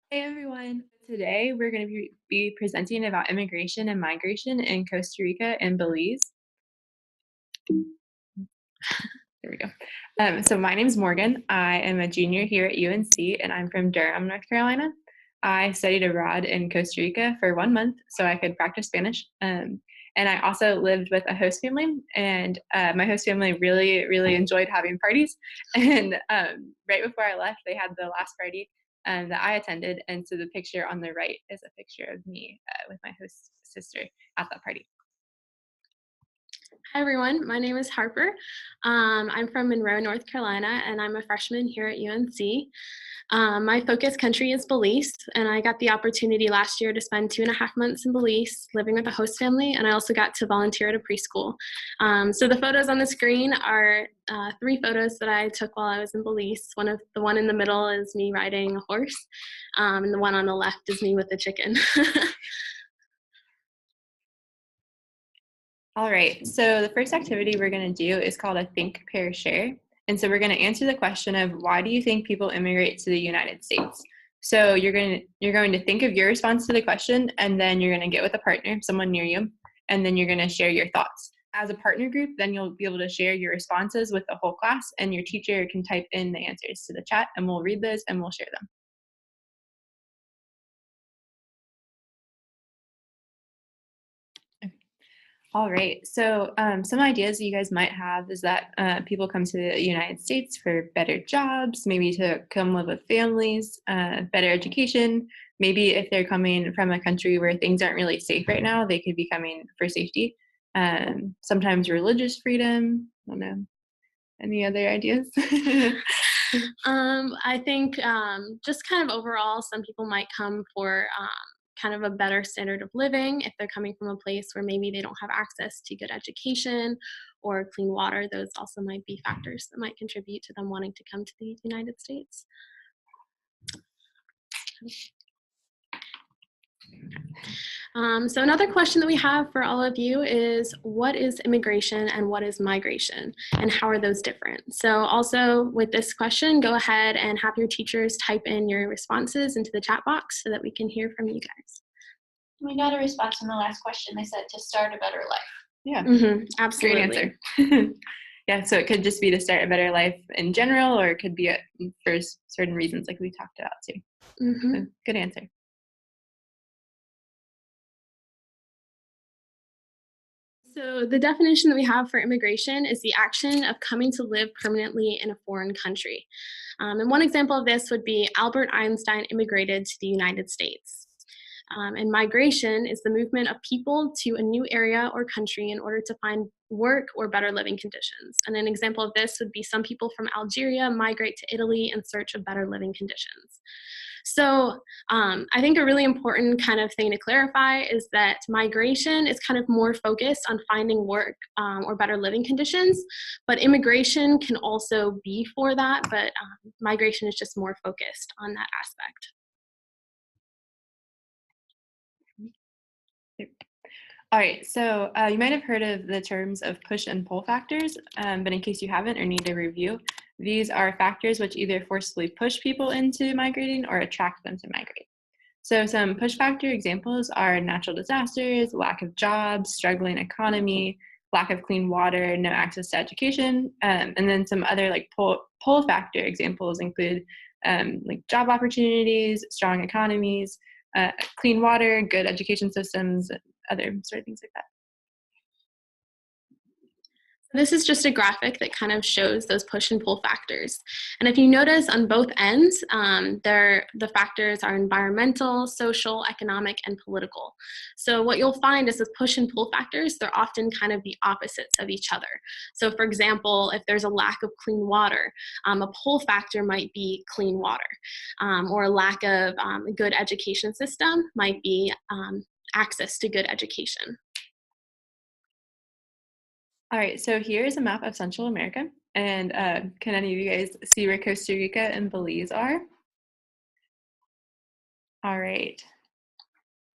Hey everyone. Today we're going to be presenting about immigration and migration in Costa Rica and Belize. There we go. So my name is Morgan. I am a junior here at UNC and I'm from Durham, North Carolina. I studied abroad in Costa Rica for 1 month so I could practice Spanish. And I also lived with a host family, and my host family really, really enjoyed having parties. And right before I left, they had the last party that I attended. And so the picture on the right is a picture of me with my host sister at that party. Hi, everyone. My name is Harper. I'm from Monroe, North Carolina, and I'm a freshman here at UNC. My focus country is Belize, and I got the opportunity last year to spend 2.5 months in Belize living with a host family, and I also got to volunteer at a preschool. So the photos on the screen are three photos that I took while I was in Belize. The one in the middle is me riding a horse, and the one on the left is me with the chicken. All right, so the first activity we're going to do is called a think, pair, share. And so we're going to answer the question of why do you think people immigrate to the United States? So you're going to think of your response to the question, and then you're going to get with a partner, someone near you, and then you're going to share your thoughts. As a partner group, then you'll be able to share your responses with the whole class, and your teacher can type in the answers to the chat, and we'll read those and we'll share them. All right. So, some ideas that you guys might have is that people come to the United States for better jobs, maybe to come live with families, better education. Maybe if they're coming from a country where things aren't really safe right now, they could be coming for safety. Sometimes religious freedom. I don't know. Any other ideas? I think just kind of overall, some people might come for kind of a better standard of living if they're coming from a place where maybe they don't have access to good education or clean water. Those also might be factors that might contribute to them wanting to come to the United States. So another question that we have for all of you is, what is immigration and what is migration, and how are those different? So also with this question, go ahead and have your teachers type in your responses into the chat box so that we can hear from you guys. We got a response on the last question. They said to start a better life. Yeah, absolutely. Great answer. Yeah, so it could just be to start a better life in general, or it could be for certain reasons like we talked about too. So, good answer. So the definition that we have for immigration is the action of coming to live permanently in a foreign country. And one example of this would be Albert Einstein immigrated to the United States. And migration is the movement of people to a new area or country in order to find work or better living conditions. And an example of this would be some people from Algeria migrate to Italy in search of better living conditions. So I think a really important kind of thing to clarify is that migration is kind of more focused on finding work or better living conditions, but immigration can also be for that, but migration is just more focused on that aspect. All right, so you might have heard of the terms of push and pull factors, but in case you haven't or need a review, these are factors which either forcibly push people into migrating or attract them to migrate. So some push factor examples are natural disasters, lack of jobs, struggling economy, lack of clean water, no access to education, and then some other like pull factor examples include like job opportunities, strong economies, clean water, good education systems, other sort of things like that. This is just a graphic that kind of shows those push and pull factors. And if you notice on both ends, the factors are environmental, social, economic, and political. So what you'll find is with push and pull factors, they're often kind of the opposites of each other. So for example, if there's a lack of clean water, a pull factor might be clean water, or a lack of a good education system might be access to good education. All right, so here is a map of Central America. And can any of you guys see where Costa Rica and Belize are? All right.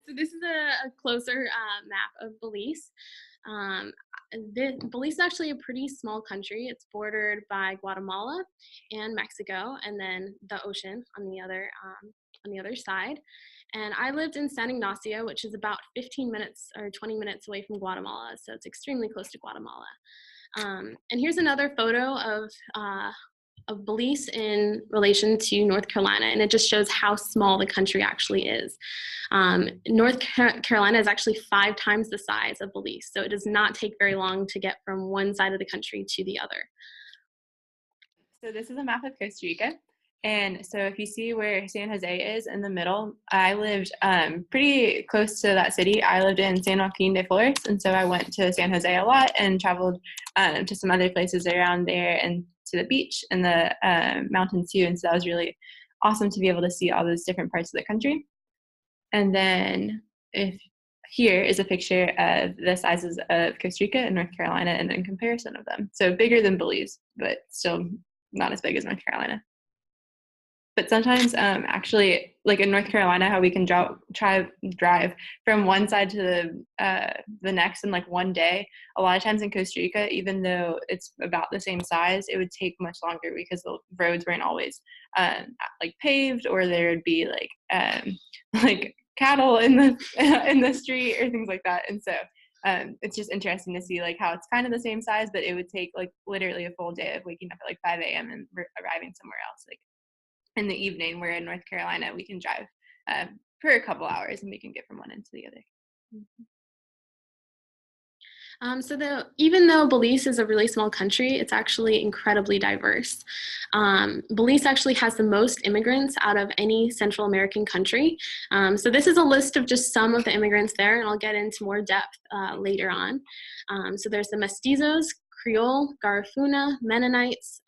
So this is a closer map of Belize. Belize is actually a pretty small country. It's bordered by Guatemala and Mexico, and then the ocean on the other side. And I lived in San Ignacio, which is about 15 minutes or 20 minutes away from Guatemala, so it's extremely close to Guatemala. And here's another photo of Belize in relation to North Carolina, and it just shows how small the country actually is. North Carolina is actually 5 times the size of Belize, so it does not take very long to get from one side of the country to the other. So this is a map of Costa Rica. And so if you see where San Jose is in the middle, I lived pretty close to that city. I lived in San Joaquin de Flores, and so I went to San Jose a lot and traveled to some other places around there and to the beach and the mountains too. And so that was really awesome to be able to see all those different parts of the country. And then here is a picture of the sizes of Costa Rica and North Carolina and then comparison of them. So bigger than Belize, but still not as big as North Carolina. But sometimes, actually, like in North Carolina, how we can drive from one side to the next in like one day. A lot of times in Costa Rica, even though it's about the same size, it would take much longer because the roads weren't always like paved, or there would be like cattle in the street or things like that. And so it's just interesting to see like how it's kind of the same size, but it would take like literally a full day of waking up at like 5 a.m. and arriving somewhere else. Like in the evening, where in North Carolina, we can drive for a couple hours and we can get from one end to the other. Even though Belize is a really small country, it's actually incredibly diverse. Belize actually has the most immigrants out of any Central American country. So this is a list of just some of the immigrants there, and I'll get into more depth later on. So there's the mestizos, Creole, Garifuna, Mennonites.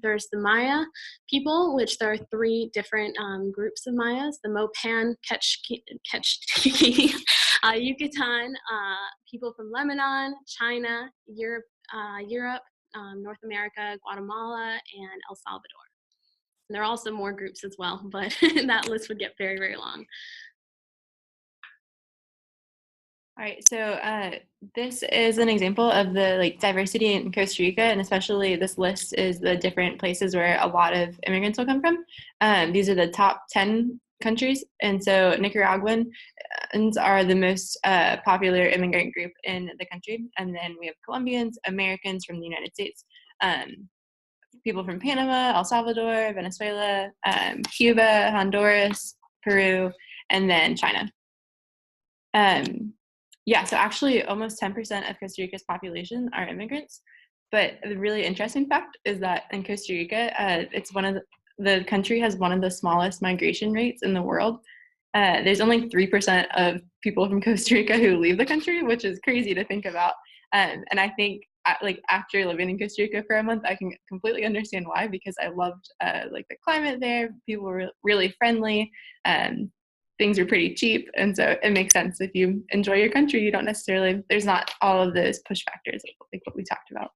There's the Maya people, which there are 3 different groups of Mayas: the Mopan, Kechkiki, Yucatan, people from Lebanon, China, Europe, North America, Guatemala, and El Salvador. And there are also more groups as well, but that list would get very, very long. All right, so this is an example of the like diversity in Costa Rica, and especially this list is the different places where a lot of immigrants will come from. These are the top 10 countries, and so Nicaraguans are the most popular immigrant group in the country, and then we have Colombians, Americans from the United States, people from Panama, El Salvador, Venezuela, Cuba, Honduras, Peru, and then China. Yeah, so actually almost 10% of Costa Rica's population are immigrants. But the really interesting fact is that in Costa Rica, it's the country has one of the smallest migration rates in the world. There's only 3% of people from Costa Rica who leave the country, which is crazy to think about. And I think like after living in Costa Rica for a month, I can completely understand why, because I loved like the climate there. People were really friendly. Things are pretty cheap, and so it makes sense. If you enjoy your country, you don't necessarily, there's not all of those push factors like what we talked about.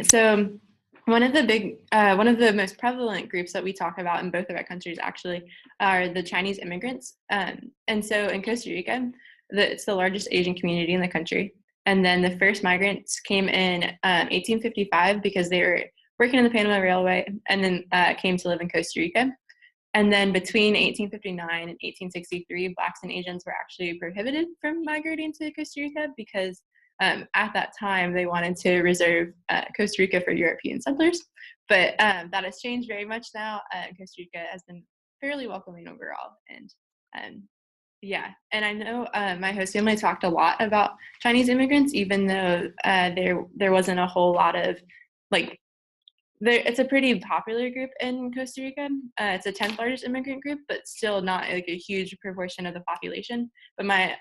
So one of the most prevalent groups that we talk about in both of our countries actually are the Chinese immigrants. And so in Costa Rica, it's the largest Asian community in the country. And then the first migrants came in 1855 because they were working in the Panama Railway, and then came to live in Costa Rica. And then between 1859 and 1863, Blacks and Asians were actually prohibited from migrating to Costa Rica because at that time they wanted to reserve Costa Rica for European settlers. But that has changed very much now. Costa Rica has been fairly welcoming overall. And yeah, and I know my host family talked a lot about Chinese immigrants, even though there wasn't a whole lot of like, it's a pretty popular group in Costa Rica. It's the 10th largest immigrant group, but still not like a huge proportion of the population. But my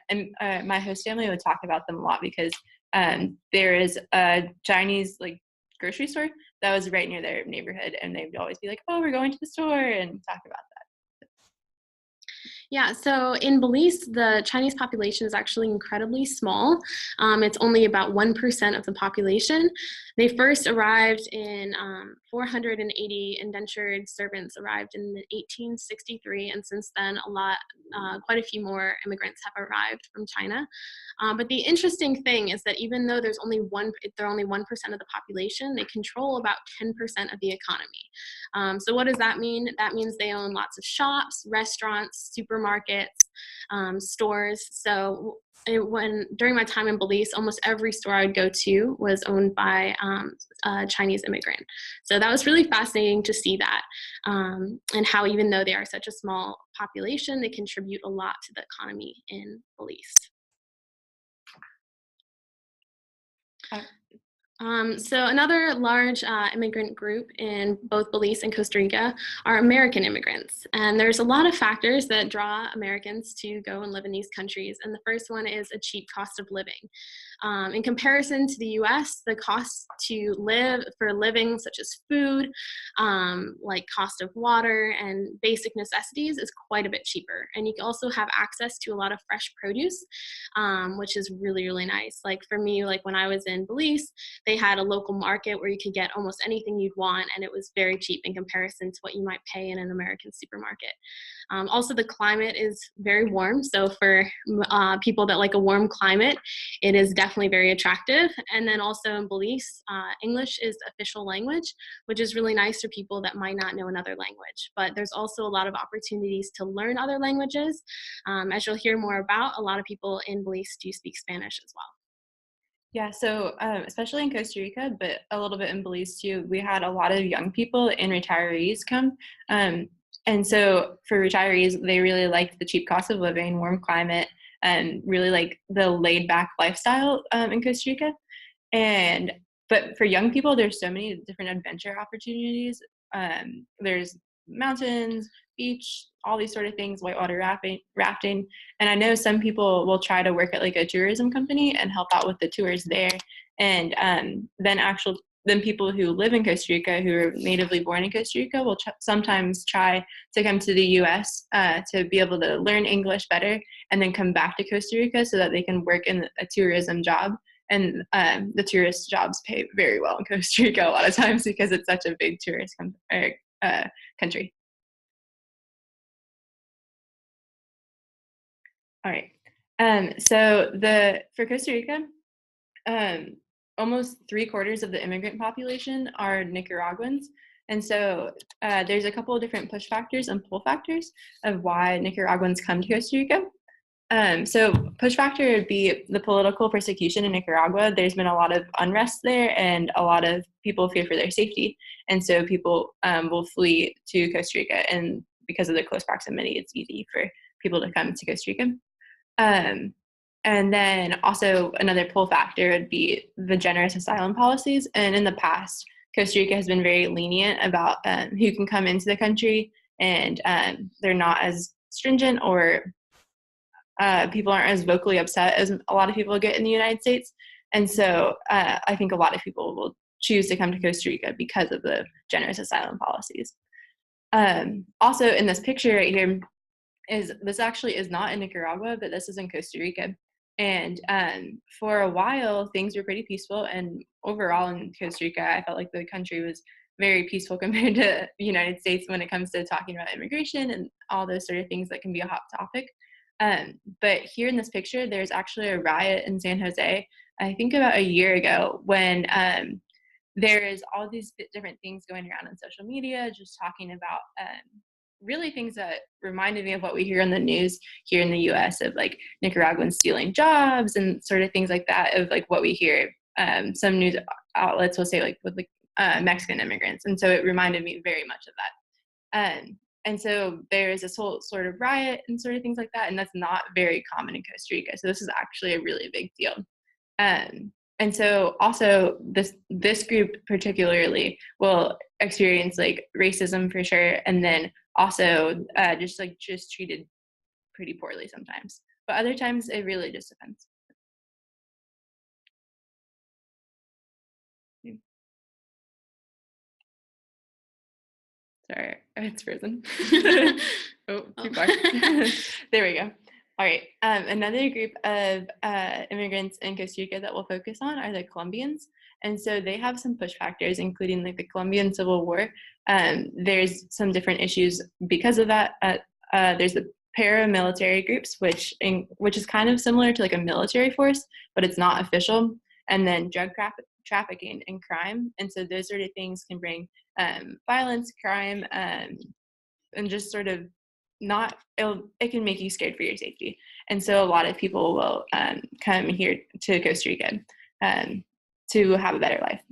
host family would talk about them a lot because there is a Chinese like grocery store that was right near their neighborhood, and they'd always be like, "Oh, we're going to the store," and talk about that. Yeah, so in Belize, the Chinese population is actually incredibly small. It's only about 1% of the population. They first arrived in 480 indentured servants arrived in 1863, and since then, quite a few more immigrants have arrived from China. But the interesting thing is that even though they're only 1% of the population, they control about 10% of the economy. So what does that mean? That means they own lots of shops, restaurants, supermarkets, stores. So during my time in Belize, almost every store I would go to was owned by a Chinese immigrant. So that was really fascinating to see that, and how even though they are such a small population, they contribute a lot to the economy in Belize. So another large immigrant group in both Belize and Costa Rica are American immigrants. And there's a lot of factors that draw Americans to go and live in these countries. And the first one is a cheap cost of living. In comparison to the US, the cost to live for a living, such as food, like cost of water and basic necessities, is quite a bit cheaper. And you can also have access to a lot of fresh produce, which is really, really nice. Like for me, like when I was in Belize, they had a local market where you could get almost anything you'd want, and it was very cheap in comparison to what you might pay in an American supermarket. Also, the climate is very warm, so for people that like a warm climate, it is definitely very attractive. And then also in Belize, English is official language, which is really nice for people that might not know another language. But there's also a lot of opportunities to learn other languages. As you'll hear more about, a lot of people in Belize do speak Spanish as well. Yeah, so especially in Costa Rica, but a little bit in Belize too, we had a lot of young people and retirees come. And so for retirees, they really liked the cheap cost of living, warm climate, and really like the laid back lifestyle in Costa Rica. But for young people, there's so many different adventure opportunities. There's mountains, beach, all these sort of things, whitewater rafting. And I know some people will try to work at like a tourism company and help out with the tours there. And then people who live in Costa Rica, who are natively born in Costa Rica, will sometimes try to come to the U.S. To be able to learn English better, and then come back to Costa Rica so that they can work in a tourism job. And the tourist jobs pay very well in Costa Rica a lot of times because it's such a big tourist country. All right. So for Costa Rica, almost 3/4 of the immigrant population are Nicaraguans. And so there's a couple of different push factors and pull factors of why Nicaraguans come to Costa Rica. So push factor would be the political persecution in Nicaragua. There's been a lot of unrest there, and a lot of people fear for their safety. And so people will flee to Costa Rica, and because of the close proximity, it's easy for people to come to Costa Rica. And then also another pull factor would be the generous asylum policies. And in the past, Costa Rica has been very lenient about who can come into the country, and they're not as stringent, or people aren't as vocally upset as a lot of people get in the United States. And so I think a lot of people will choose to come to Costa Rica because of the generous asylum policies. Also in this picture right here, this actually is not in Nicaragua, but this is in Costa Rica. And for a while, things were pretty peaceful. And overall in Costa Rica, I felt like the country was very peaceful compared to the United States when it comes to talking about immigration and all those sort of things that can be a hot topic. But here in this picture, there's actually a riot in San Jose, I think about a year ago, when there is all these different things going around on social media, just talking about really things that reminded me of what we hear in the news here in the US, of like Nicaraguans stealing jobs and sort of things like that, of like what we hear. Some news outlets will say like with like Mexican immigrants. And so it reminded me very much of that. And so there's this whole sort of riot and sort of things like that. And that's not very common in Costa Rica. So this is actually a really big deal. And so also this group particularly will experience like racism for sure. And then also just treated pretty poorly sometimes. But other times it really just depends. Sorry, it's frozen. Oh, too far. There we go. All right. Another group of immigrants in Costa Rica that we'll focus on are the Colombians. And so they have some push factors, including like the Colombian Civil War. There's some different issues because of that. There's the paramilitary groups, which is kind of similar to like a military force, but it's not official. And then drug trafficking and crime. And so those sort of things can bring violence, crime, and just sort of it can make you scared for your safety. And so a lot of people will come here to Costa Rica to have a better life.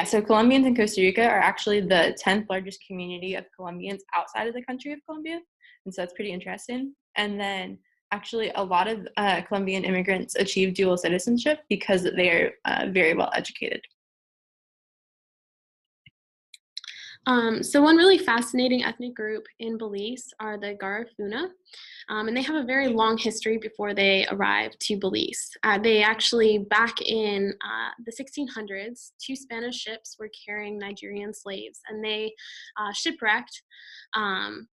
So Colombians in Costa Rica are actually the 10th largest community of Colombians outside of the country of Colombia. And so that's pretty interesting. And then actually a lot of Colombian immigrants achieve dual citizenship because they are very well educated. So one really fascinating ethnic group in Belize are the Garifuna, and they have a very long history before they arrived to Belize. They actually, back in the 1600s, 2 Spanish ships were carrying Nigerian slaves, and they shipwrecked on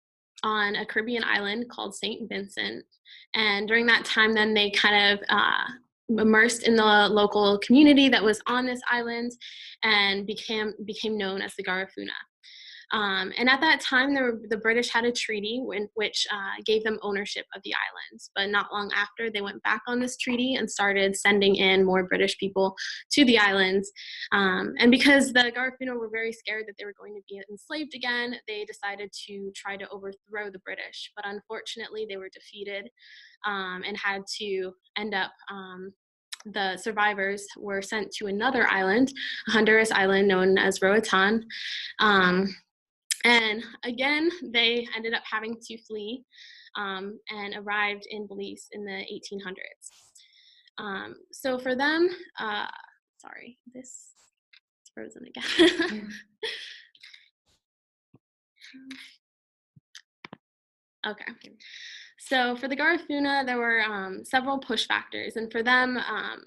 a Caribbean island called St. Vincent. And during that time, then they kind of immersed in the local community that was on this island and became known as the Garifuna. And at that time, the British had a treaty which gave them ownership of the islands. But not long after, they went back on this treaty and started sending in more British people to the islands. And because the Garifuna were very scared that they were going to be enslaved again, they decided to try to overthrow the British. But unfortunately, they were defeated and had to end up the survivors were sent to another island, a Honduras island known as Roatan. And again, they ended up having to flee and arrived in Belize in the 1800s. So for them, sorry, this is frozen again. Okay. So for the Garifuna, there were several push factors, and for them,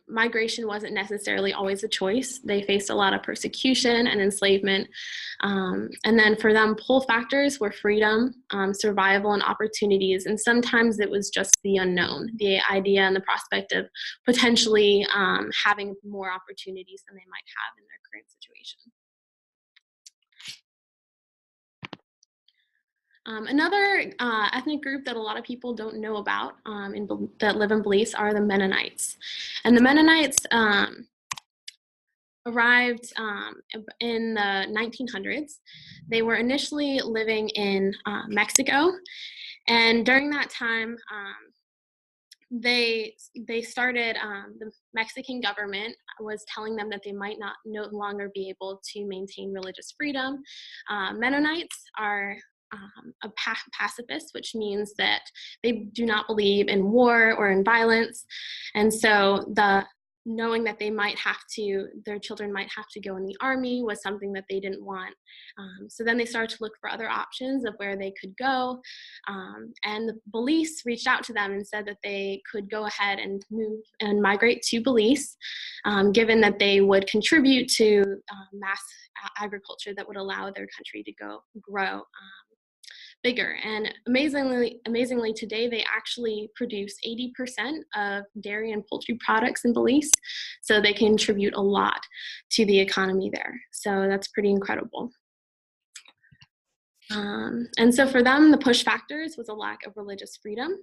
migration wasn't necessarily always a choice. They faced a lot of persecution and enslavement. And then for them, pull factors were freedom, survival, and opportunities. And sometimes it was just the unknown, the idea and the prospect of potentially having more opportunities than they might have in their current situation. Another ethnic group that a lot of people don't know about that live in Belize are the Mennonites. And the Mennonites arrived in the 1900s. They were initially living in Mexico. And during that time, they started, the Mexican government was telling them that they might no longer be able to maintain religious freedom. Mennonites are a pacifist, which means that they do not believe in war or in violence. And so knowing that their children might have to go in the army was something that they didn't want. So then they started to look for other options of where they could go. And the Belize reached out to them and said that they could go ahead and move and migrate to Belize, given that they would contribute to mass agriculture that would allow their country to grow bigger. And amazingly today, they actually produce 80% of dairy and poultry products in Belize, so they contribute a lot to the economy there. So that's pretty incredible. And so for them, the push factors was a lack of religious freedom,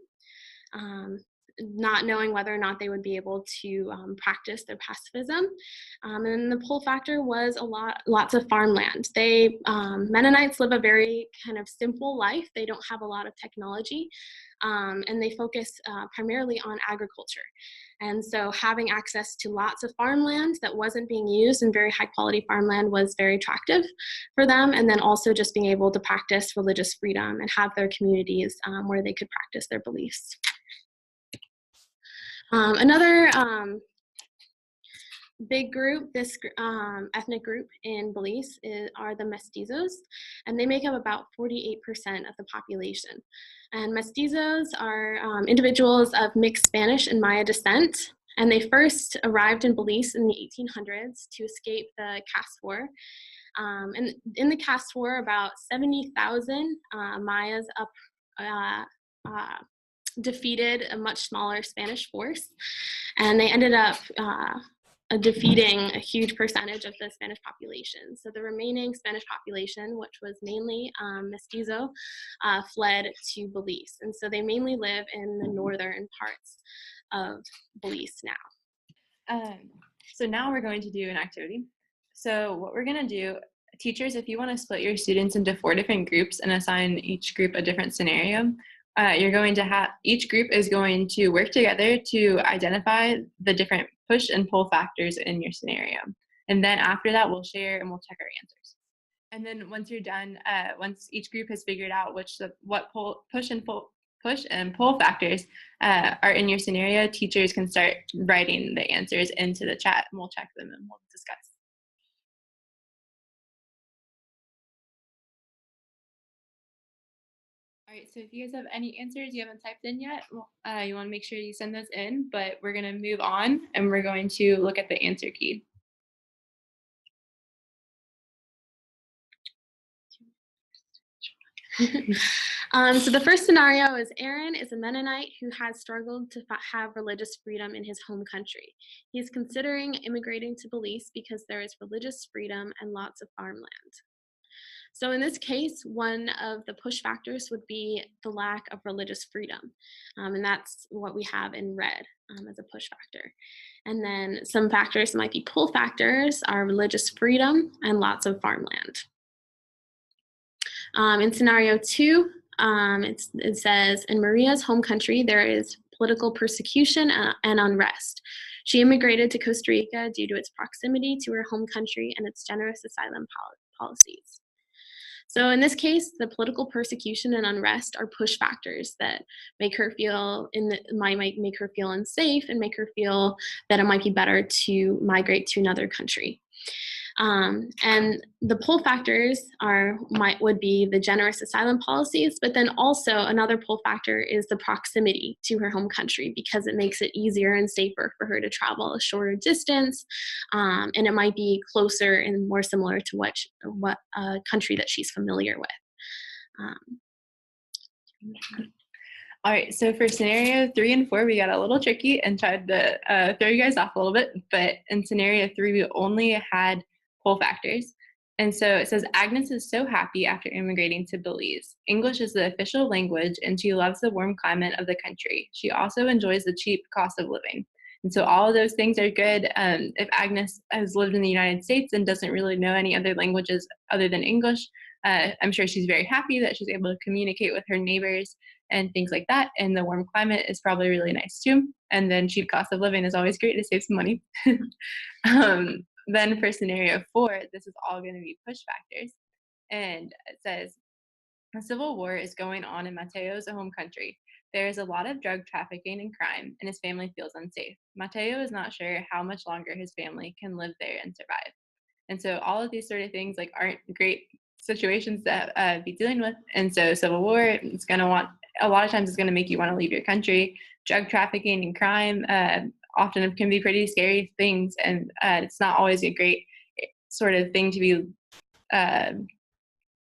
not knowing whether or not they would be able to practice their pacifism. And the pull factor was lots of farmland. Mennonites live a very kind of simple life. They don't have a lot of technology, and they focus primarily on agriculture. And so having access to lots of farmland that wasn't being used, and very high quality farmland, was very attractive for them. And then also just being able to practice religious freedom and have their communities where they could practice their beliefs. Another big group, this ethnic group in Belize are the mestizos, and they make up about 48% of the population. And mestizos are individuals of mixed Spanish and Maya descent, And they first arrived in Belize in the 1800s to escape the caste war. And in the caste war, about 70,000 Mayas defeated a much smaller Spanish force, and they ended up defeating a huge percentage of the Spanish population. So the remaining Spanish population, which was mainly mestizo, fled to Belize. And so they mainly live in the northern parts of Belize now. So now we're going to do an activity. So what we're going to do, teachers, if you want to split your students into 4 different groups and assign each group a different scenario, you're going to have, each group is going to work together to identify the different push and pull factors in your scenario. And then after that, we'll share and we'll check our answers. And then once you're done, once each group has figured out what push and pull factors are in your scenario, teachers can start writing the answers into the chat, and we'll check them and we'll discuss. All right, so if you guys have any answers you haven't typed in yet, you want to make sure you send those in, but we're going to move on and we're going to look at the answer key. So the first scenario is Aaron is a Mennonite who has struggled to have religious freedom in his home country. He is considering immigrating to Belize because there is religious freedom and lots of farmland. So in this case, one of the push factors would be the lack of religious freedom. And that's what we have in red as a push factor. And then some factors that might be pull factors are religious freedom and lots of farmland. In scenario 2, it says, in Maria's home country, there is political persecution and unrest. She immigrated to Costa Rica due to its proximity to her home country and its generous asylum policies. So in this case, the political persecution and unrest are push factors that make her feel might make her feel unsafe and make her feel that it might be better to migrate to another country. And the pull factors would be the generous asylum policies, but then also another pull factor is the proximity to her home country, because it makes it easier and safer for her to travel a shorter distance, and it might be closer and more similar to what country that she's familiar with. All right, so for scenario 3 and 4, we got a little tricky and tried to throw you guys off a little bit, but in scenario 3, we only had pull factors. And so it says, Agnes is so happy after immigrating to Belize. English is the official language, and she loves the warm climate of the country. She also enjoys the cheap cost of living. And so all of those things are good. If Agnes has lived in the United States and doesn't really know any other languages other than English, I'm sure she's very happy that she's able to communicate with her neighbors and things like that. And the warm climate is probably really nice too. And then cheap cost of living is always great to save some money. Then for scenario 4, this is all going to be push factors. And it says, a civil war is going on in Mateo's home country. There is a lot of drug trafficking and crime, and his family feels unsafe. Mateo is not sure how much longer his family can live there and survive. And so all of these sort of things aren't great situations to be dealing with. And so civil war, it's going to a lot of times it's going to make you want to leave your country. Drug trafficking and crime often can be pretty scary things, and it's not always a great sort of thing to be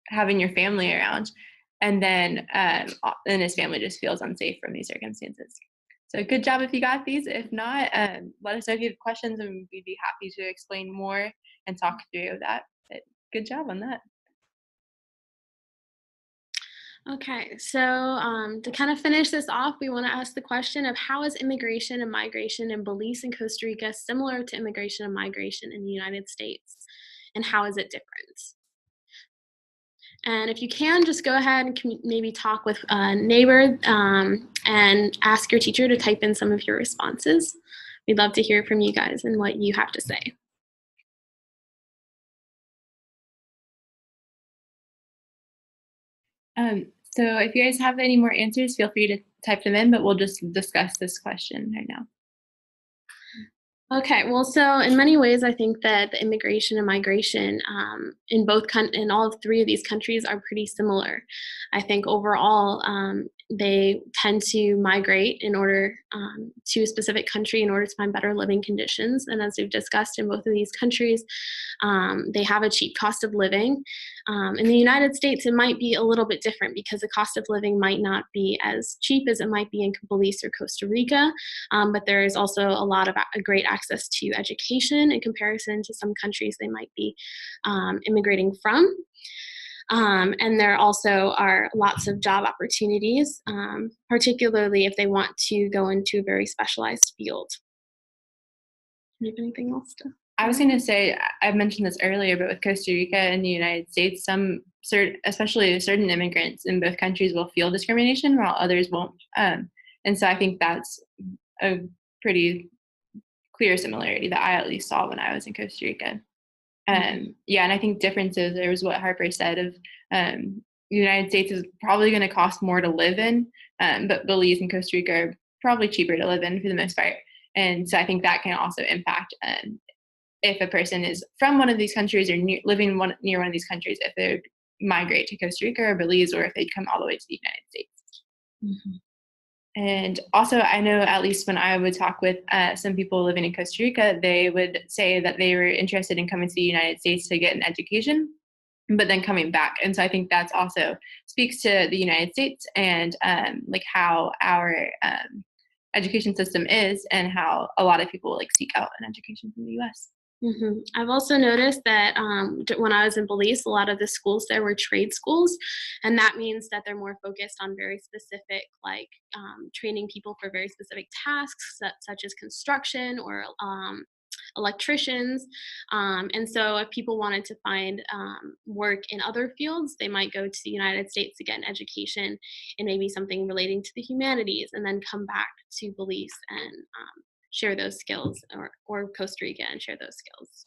having your family around. And then his family just feels unsafe from these circumstances. So good job if you got these. If not, let us know if you have questions, and we'd be happy to explain more and talk through that. But good job on that. Okay, so to kind of finish this off, we want to ask the question of how is immigration and migration in Belize and Costa Rica similar to immigration and migration in the United States? And how is it different? And if you can, just go ahead and maybe talk with a neighbor and ask your teacher to type in some of your responses. We'd love to hear from you guys and what you have to say. So if you guys have any more answers, feel free to type them in, but we'll just discuss this question right now. Okay, well, so in many ways, I think that the immigration and migration in all 3 of these countries are pretty similar. I think overall, they tend to migrate in order to a specific country in order to find better living conditions. And as we've discussed, in both of these countries, they have a cheap cost of living. In the United States, it might be a little bit different because the cost of living might not be as cheap as it might be in Belize or Costa Rica, but there is also a lot of great access to education in comparison to some countries they might be immigrating from. And there also are lots of job opportunities, particularly if they want to go into a very specialized field. Do you have anything else to? I was going to say, I mentioned this earlier, but with Costa Rica and the United States, especially certain immigrants in both countries will feel discrimination while others won't. And so I think that's a pretty clear similarity that I at least saw when I was in Costa Rica. Yeah, and I think differences, there was what Harper said of the United States is probably going to cost more to live in, but Belize and Costa Rica are probably cheaper to live in for the most part. And so I think that can also impact if a person is from one of these countries or living near one of these countries, if they migrate to Costa Rica or Belize, or if they come all the way to the United States. Mm-hmm. And also, I know at least when I would talk with some people living in Costa Rica, they would say that they were interested in coming to the United States to get an education, but then coming back. And so I think that's also speaks to the United States and like how our education system is and how a lot of people like seek out an education from the U.S. Mm-hmm. I've also noticed that when I was in Belize, a lot of the schools there were trade schools, and that means that they're more focused on very specific, like training people for very specific tasks, such as construction or electricians. And so if people wanted to find work in other fields, they might go to the United States to get an education in maybe something relating to the humanities, and then come back to Belize and share those skills, or Costa Rica and share those skills.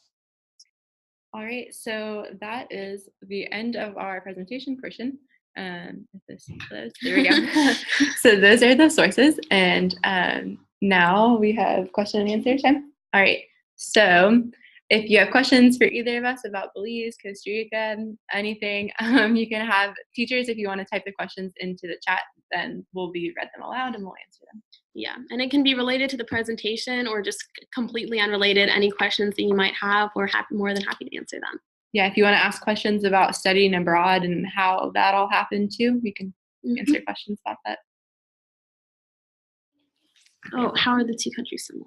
All right, so that is the end of our presentation portion. There we go. So those are the sources, and now we have question and answer time. All right, so if you have questions for either of us about Belize, Costa Rica, anything, you can have teachers, if you want to type the questions into the chat, then we'll read them aloud and we'll answer them. Yeah, and it can be related to the presentation or just completely unrelated. Any questions that you might have, we're more than happy to answer them. Yeah, if you want to ask questions about studying abroad and how that all happened too, we can answer questions about that. Oh, how are the two countries similar?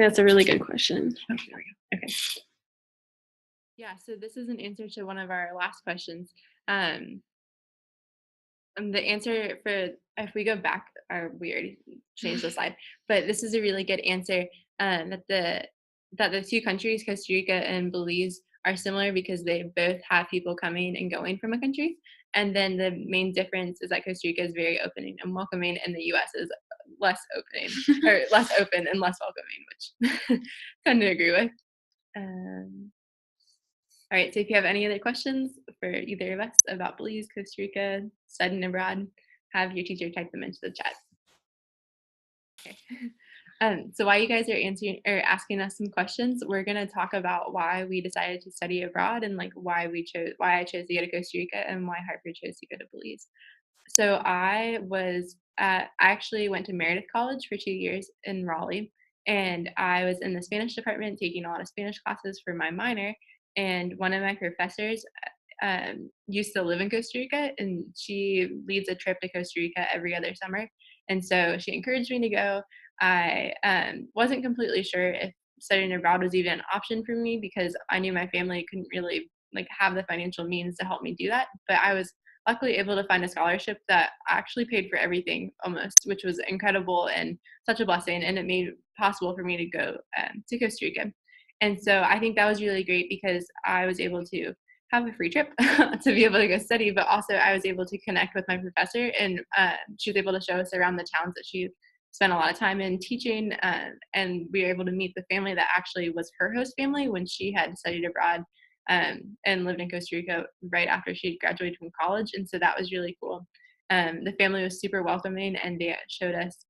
That's a really good question. Oh, there we go. Okay. Yeah, so this is an answer to one of our last questions. The answer for, if we go back, we already changed the slide, but this is a really good answer that the two countries, Costa Rica and Belize, are similar because they both have people coming and going from a country. And then the main difference is that Costa Rica is very opening and welcoming, and the U.S. is less opening or less open and less welcoming, which I tend to agree with. All right, so if you have any other questions for either of us about Belize, Costa Rica, studying abroad, have your teacher type them into the chat. Okay. So while you guys are asking us some questions, we're going to talk about why we decided to study abroad and like why I chose to go to Costa Rica and why Harper chose to go to Belize. So I actually went to Meredith College for 2 years in Raleigh, and I was in the Spanish department taking a lot of Spanish classes for my minor. And one of my professors used to live in Costa Rica, and she leads a trip to Costa Rica every other summer. And so she encouraged me to go. I wasn't completely sure if studying abroad was even an option for me because I knew my family couldn't really like have the financial means to help me do that. But I was luckily able to find a scholarship that actually paid for everything almost, which was incredible and such a blessing. And it made it possible for me to go to Costa Rica. And so I think that was really great because I was able to have a free trip to be able to go study, but also I was able to connect with my professor, and she was able to show us around the towns that she spent a lot of time in teaching, and we were able to meet the family that actually was her host family when she had studied abroad and lived in Costa Rica right after she graduated from college. And so that was really cool. The family was super welcoming, and they showed us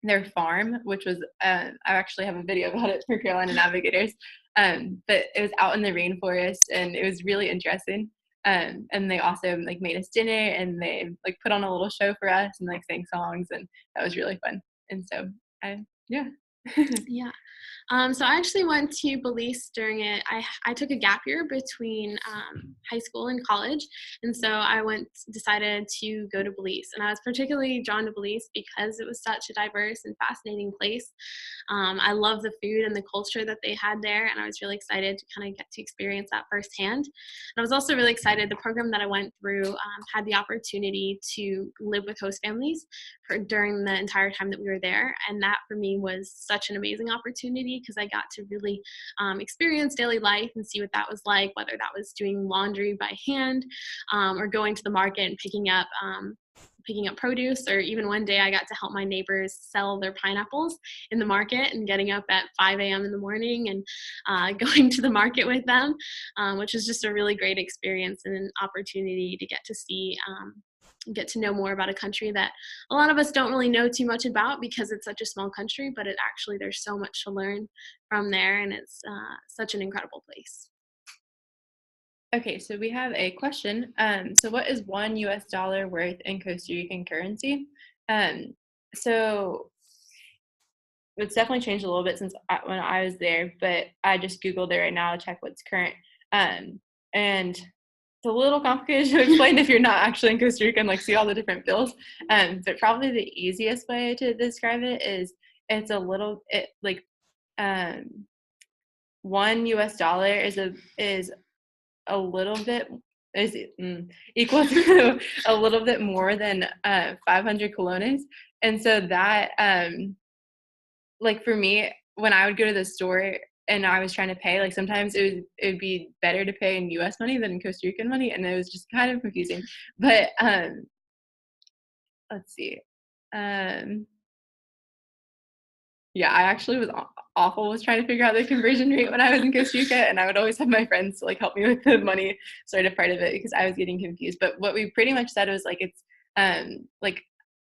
their farm, which was I actually have a video about it for Carolina Navigators, but it was out in the rainforest, and it was really interesting. And they also like made us dinner, and they like put on a little show for us and like sang songs, and that was really fun. And so yeah. Yeah. So I actually went to Belize during it. I took a gap year between high school and college, and so I decided to go to Belize. And I was particularly drawn to Belize because it was such a diverse and fascinating place. I love the food and the culture that they had there, and I was really excited to kind of get to experience that firsthand. And I was also really excited. The program that I went through had the opportunity to live with host families during the entire time that we were there, and that for me was such an amazing opportunity because I got to really experience daily life and see what that was like, whether that was doing laundry by hand or going to the market and picking up produce, or even one day I got to help my neighbors sell their pineapples in the market, and getting up at 5 a.m. in the morning and going to the market with them, which was just a really great experience and an opportunity to get to know more about a country that a lot of us don't really know too much about because it's such a small country, but there's so much to learn from there, and it's such an incredible place. Okay, so we have a question. So what is $1 worth in Costa Rican currency? So it's definitely changed a little bit since when I was there, but I just Googled it right now to check what's current. And it's a little complicated to explain if you're not actually in Costa Rica and like see all the different bills. But probably the easiest way to describe it is it's a little $1 is a little bit equal to a little bit more than 500 colones. And so that like for me, when I would go to the store and I was trying to pay, like sometimes it would be better to pay in US money than in Costa Rican money, and it was just kind of confusing. But let's see. Yeah, I actually was awful with trying to figure out the conversion rate when I was in Costa Rica, and I would always have my friends to like help me with the money sort of part of it because I was getting confused. But what we pretty much said was like it's like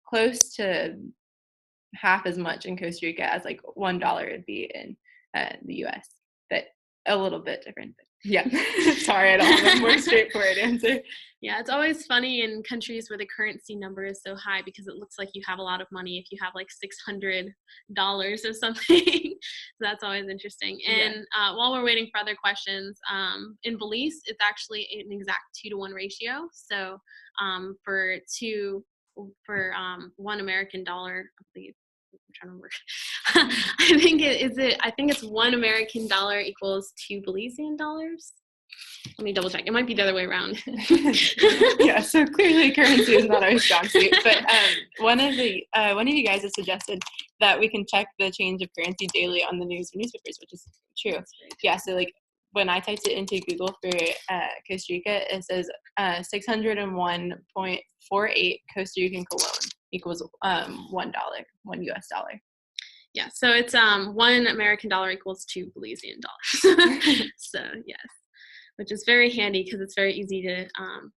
close to half as much in Costa Rica as like $1 would be in the US, but a little bit different. Yeah, sorry, I don't have a more straightforward answer. Yeah, it's always funny in countries where the currency number is so high because it looks like you have a lot of money if you have like $600 or something. So that's always interesting. And while we're waiting for other questions, in Belize, it's actually an exact 2-to-1 ratio. So for $1 American, I believe. I'm trying to remember. I think it's $1 American equals 2 Belizean dollars. Let me double check. It might be the other way around. Yeah, so clearly currency is not our strong suit. But one of you guys has suggested that we can check the change of currency daily on the newspapers, which is true. Yeah, so like when I typed it into Google for Costa Rica, it says 601.48 Costa Rican colon equals $1, $1 US. Yeah, so it's $1 American equals 2 Belizean dollars. So yes, which is very handy because it's very easy to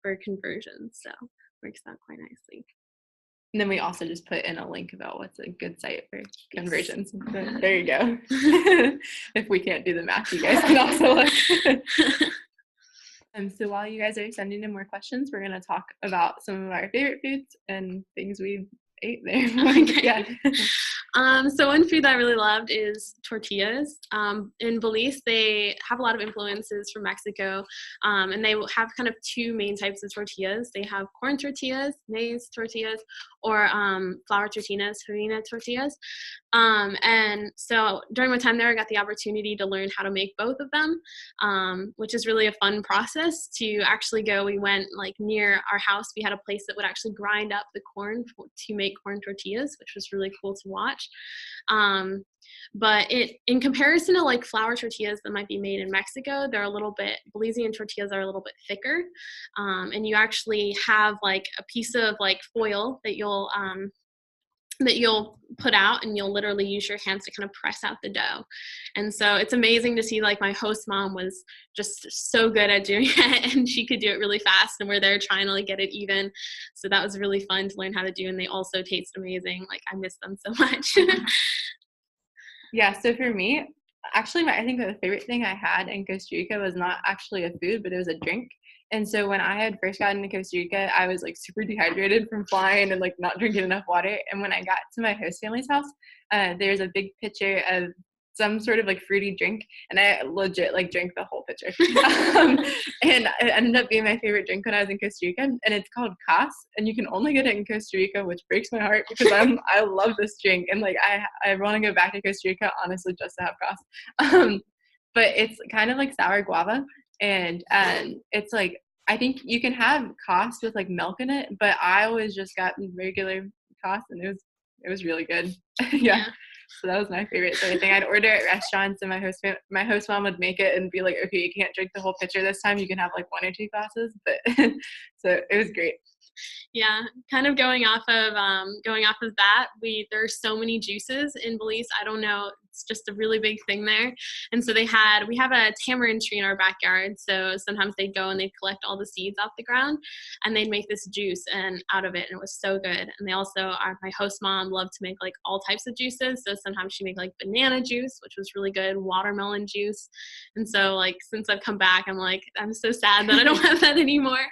for conversions. So works out quite nicely. And then we also just put in a link about what's a good site for conversions. Yes. So there you go. If we can't do the math, you guys can also look. So while you guys are sending in more questions, we're going to talk about some of our favorite foods and things we ate there. Okay. Yeah. So one food that I really loved is tortillas. In Belize, they have a lot of influences from Mexico, and they have kind of 2 main types of tortillas. They have corn tortillas, maize tortillas, or flour tortillas, harina tortillas. And so during my time there, I got the opportunity to learn how to make both of them, which is really a fun process to actually go. We went like near our house. We had a place that would actually grind up the corn to make corn tortillas, which was really cool to watch. But in comparison to like flour tortillas that might be made in Mexico, Belizean tortillas are a little bit thicker. And you actually have like a piece of like foil that you'll put out, and you'll literally use your hands to kind of press out the dough. And so it's amazing to see like my host mom was just so good at doing it, and she could do it really fast, and we're there trying to like get it even. So that was really fun to learn how to do, and they also taste amazing. Like I miss them so much. Yeah, so for me, actually I think the favorite thing I had in Costa Rica was not actually a food, but it was a drink. And so when I had first gotten to Costa Rica, I was like super dehydrated from flying and like not drinking enough water. And when I got to my host family's house, there's a big pitcher of some sort of like fruity drink, and I legit like drank the whole pitcher. And it ended up being my favorite drink when I was in Costa Rica, and it's called Cas, and you can only get it in Costa Rica, which breaks my heart because I love this drink, and like I want to go back to Costa Rica honestly just to have Cas. But it's kind of like sour guava, and it's like, I think you can have Cas with like milk in it, but I always just got regular Cas, and it was really good. Yeah. So that was my favorite sort of thing. I'd order at restaurants, and my host mom would make it and be like, okay, you can't drink the whole pitcher this time. You can have like 1 or 2 glasses. But so it was great. Yeah, kind of going off of that, there's so many juices in Belize. I don't know, it's just a really big thing there. And so we have a tamarind tree in our backyard. So sometimes they'd go and they'd collect all the seeds off the ground, and they'd make this juice and out of it, and it was so good. And they also my host mom loved to make like all types of juices. So sometimes she made like banana juice, which was really good, watermelon juice. And so like since I've come back, I'm like, I'm so sad that I don't have that anymore,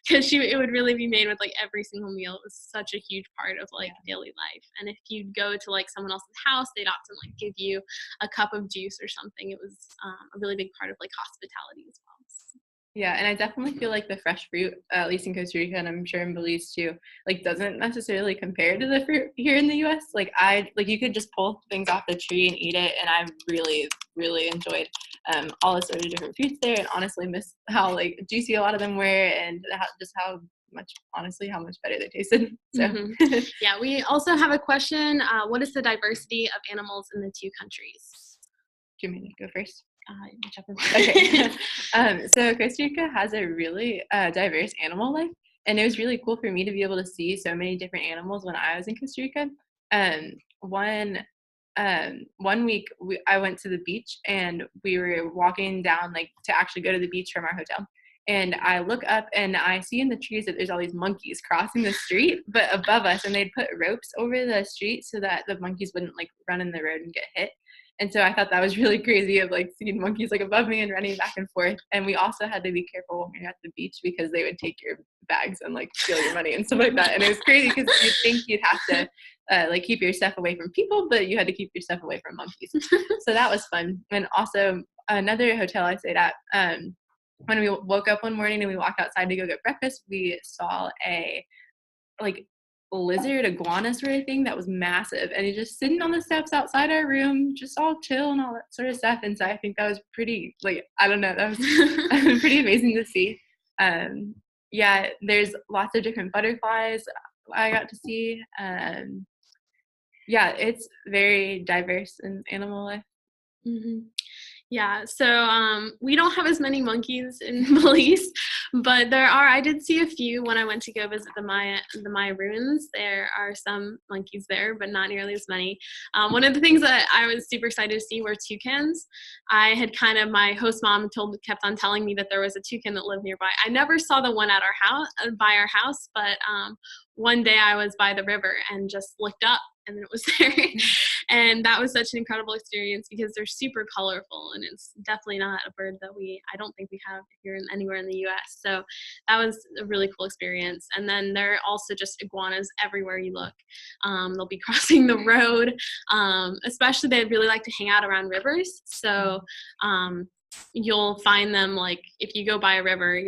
because it would really be made with like every single meal. It was such a huge part of like daily life. And if you'd go to like someone else's house, they'd often like give you a cup of juice or something. It was a really big part of like hospitality as well. Yeah, and I definitely feel like the fresh fruit, at least in Costa Rica, and I'm sure in Belize too, like doesn't necessarily compare to the fruit here in the U.S. Like you could just pull things off the tree and eat it, and I really, really enjoyed all the sort of different fruits there, and honestly miss how like juicy a lot of them were, and how much better they tasted. So Yeah, we also have a question. What is the diversity of animals in the 2 countries? Do you want me to go first? Whichever. Okay. So Costa Rica has a really diverse animal life, and it was really cool for me to be able to see so many different animals when I was in Costa Rica. One week I went to the beach, and we were walking down like to actually go to the beach from our hotel. And I look up and I see in the trees that there's all these monkeys crossing the street, but above us, and they'd put ropes over the street so that the monkeys wouldn't like run in the road and get hit. And so I thought that was really crazy of like seeing monkeys like above me and running back and forth. And we also had to be careful when we were at the beach because they would take your bags and like steal your money and stuff like that. And it was crazy because you'd think you'd have to like keep your stuff away from people, but you had to keep your stuff away from monkeys. So that was fun. And also another hotel I stayed at, when we woke up one morning and we walked outside to go get breakfast, we saw a like lizard iguana sort of thing that was massive, and he's just sitting on the steps outside our room, just all chill and all that sort of stuff. And so I think that was pretty, like, I don't know, that was pretty amazing to see. Yeah, there's lots of different butterflies I got to see. Yeah, it's very diverse in animal life. Mm-hmm. Yeah, so we don't have as many monkeys in Belize, but I did see a few when I went to go visit the Maya ruins. There are some monkeys there, but not nearly as many. One of the things that I was super excited to see were toucans. My host mom kept on telling me that there was a toucan that lived nearby. I never saw the one at by our house, but one day I was by the river and just looked up, and it was there. And that was such an incredible experience because they're super colorful, and it's definitely not a bird that I don't think we have here anywhere in the U.S. So that was a really cool experience. And then there are also just iguanas everywhere you look. They'll be crossing the road. Especially they really like to hang out around rivers. So you'll find them, like, if you go by a river,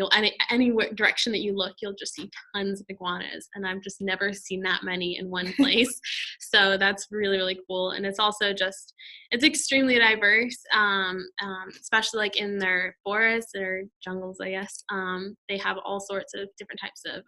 any direction that you look, you'll just see tons of iguanas, and I've just never seen that many in one place. So that's really, really cool. And it's also it's extremely diverse, especially like in their forests or jungles, I guess. They have all sorts of different types of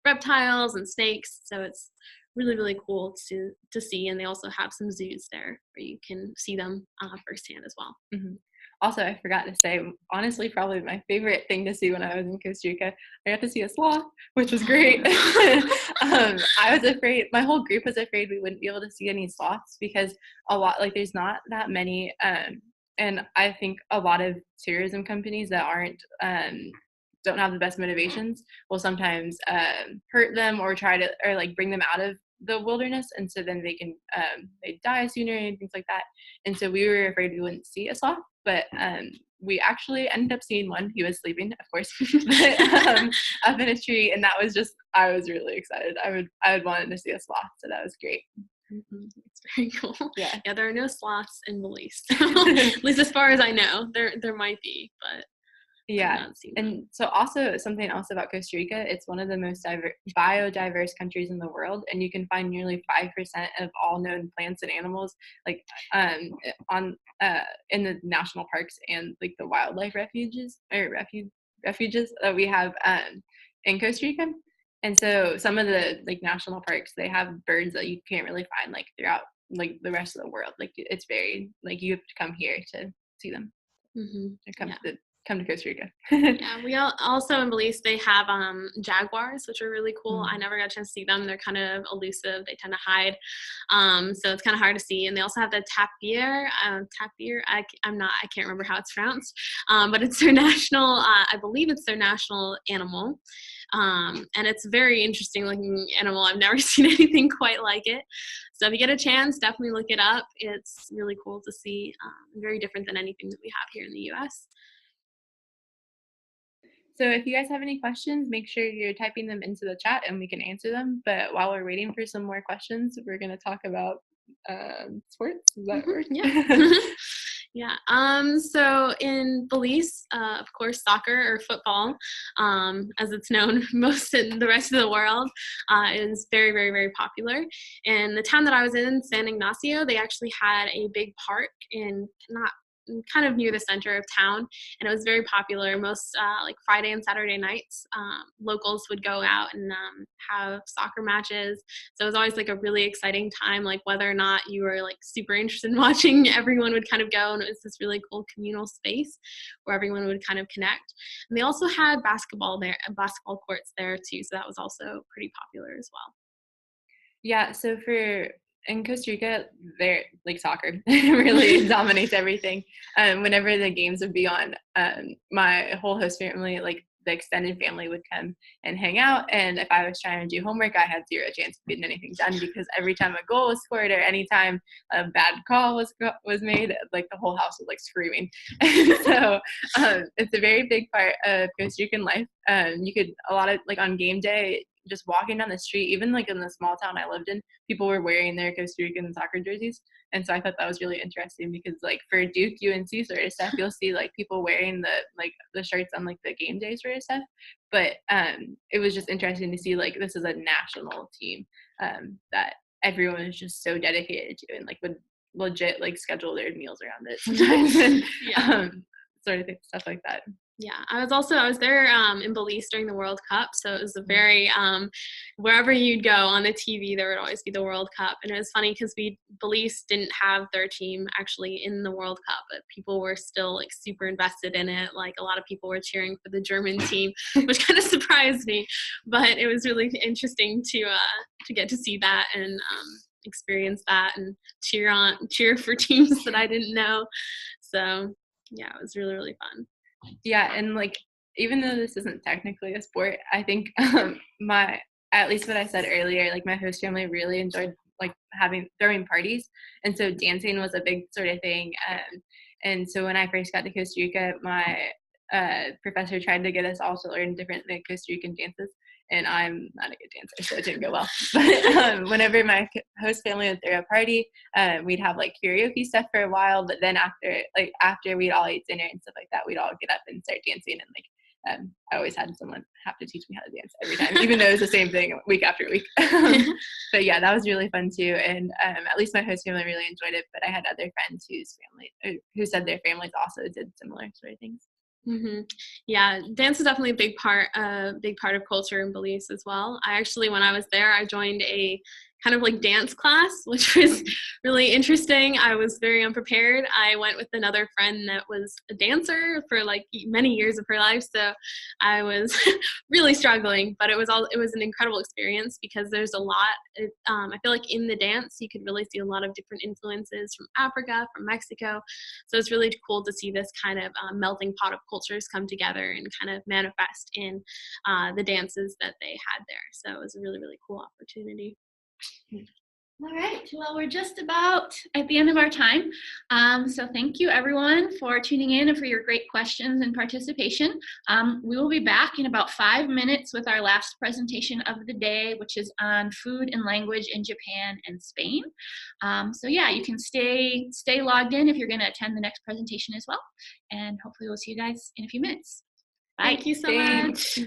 reptiles and snakes, so it's really, really cool to see. And they also have some zoos there where you can see them firsthand as well. Mm-hmm. Also, I forgot to say, honestly, probably my favorite thing to see when I was in Costa Rica, I got to see a sloth, which was great. I was afraid, my whole group was afraid we wouldn't be able to see any sloths because there's not that many. And I think a lot of tourism companies that don't have the best motivations will sometimes hurt them or bring them out of the wilderness, and so then they die sooner and things like that. And so we were afraid we wouldn't see a sloth, but we actually ended up seeing one. He was sleeping, of course, but, up in a tree, and that was just, I was really excited. I would wanted to see a sloth, so that was great. It's very cool. Yeah. Yeah, there are no sloths in Belize. At least as far as I know. There might be, but Yeah. I've not seen them. And so also something else about Costa Rica, it's one of the most biodiverse countries in the world, and you can find nearly 5% of all known plants and animals like on in the national parks and like the wildlife refuges that we have in Costa Rica. And so some of the like national parks, they have birds that you can't really find like throughout like the rest of the world. Like it's very like you have to come here to see them. Or come to Costa Rica. Yeah, we also in Belize, they have jaguars, which are really cool. I never got a chance to see them. They're kind of elusive. They tend to hide. So it's kind of hard to see. And they also have the tapir. I can't remember how it's pronounced. But it's their national, I believe it's their national animal. And it's a very interesting looking animal. I've never seen anything quite like it. So if you get a chance, definitely look it up. It's really cool to see. Very different than anything that we have here in the US. So if you guys have any questions, make sure you're typing them into the chat and we can answer them. But while we're waiting for some more questions, we're going to talk about sports. Does that work? Yeah. Yeah. So in Belize, of course, soccer or football, as it's known most in the rest of the world, is very, very, very popular. In the town that I was in, San Ignacio, they actually had a big park kind of near the center of town, and it was very popular. Most like Friday and Saturday nights, locals would go out and have soccer matches. So it was always like a really exciting time, like whether or not you were like super interested in watching, everyone would kind of go, and it was this really cool communal space where everyone would kind of connect. And they also had basketball courts there too, so that was also pretty popular as well. Yeah, so in Costa Rica, they're like soccer really dominates everything. Whenever the games would be on, my whole host family, like the extended family, would come and hang out. And if I was trying to do homework, I had zero chance of getting anything done because every time a goal was scored or anytime a bad call was made, like the whole house was like screaming. And so it's a very big part of Costa Rican life. You could a lot of like on game day, just walking down the street, even like in the small town I lived in, people were wearing their Costa Rican soccer jerseys. And so I thought that was really interesting because like for Duke, UNC sort of stuff, you'll see like people wearing the shirts on like the game day sort of stuff. But it was just interesting to see like this is a national team that everyone is just so dedicated to and like would legit like schedule their meals around it sometimes and sort of stuff like that. Yeah, I was there in Belize during the World Cup, so it was a very wherever you'd go on the TV, there would always be the World Cup, and it was funny because Belize didn't have their team actually in the World Cup, but people were still like super invested in it. Like a lot of people were cheering for the German team, which kind of surprised me, but it was really interesting to get to see that and experience that and cheer for teams that I didn't know. So yeah, it was really, really fun. Yeah, and like even though this isn't technically a sport, I think at least what I said earlier, like my host family really enjoyed like throwing parties, and so dancing was a big sort of thing. And so when I first got to Costa Rica, my professor tried to get us all to learn different like Costa Rican dances, and I'm not a good dancer, so it didn't go well. But whenever my host family would throw a party, we'd have like karaoke stuff for a while. But then after we'd all eat dinner and stuff like that, we'd all get up and start dancing. And like I always had someone have to teach me how to dance every time, even though it was the same thing week after week. But yeah, that was really fun too. And at least my host family really enjoyed it. But I had other friends who said their families also did similar sort of things. Mm-hmm. Yeah, dance is definitely a big part of culture and beliefs as well. When I was there, I joined a kind of like dance class, which was really interesting. I was very unprepared. I went with another friend that was a dancer for like many years of her life, so I was really struggling. But it was an incredible experience because there's a lot. I feel like in the dance, you could really see a lot of different influences from Africa, from Mexico. So it's really cool to see this kind of melting pot of cultures come together and kind of manifest in the dances that they had there. So it was a really, really cool opportunity. All right, well, we're just about at the end of our time. So thank you everyone for tuning in and for your great questions and participation. We will be back in about 5 minutes with our last presentation of the day, which is on food and language in Japan and Spain. So yeah, you can stay logged in if you're going to attend the next presentation as well. And hopefully we'll see you guys in a few minutes. Bye. Thank you so much. Thanks.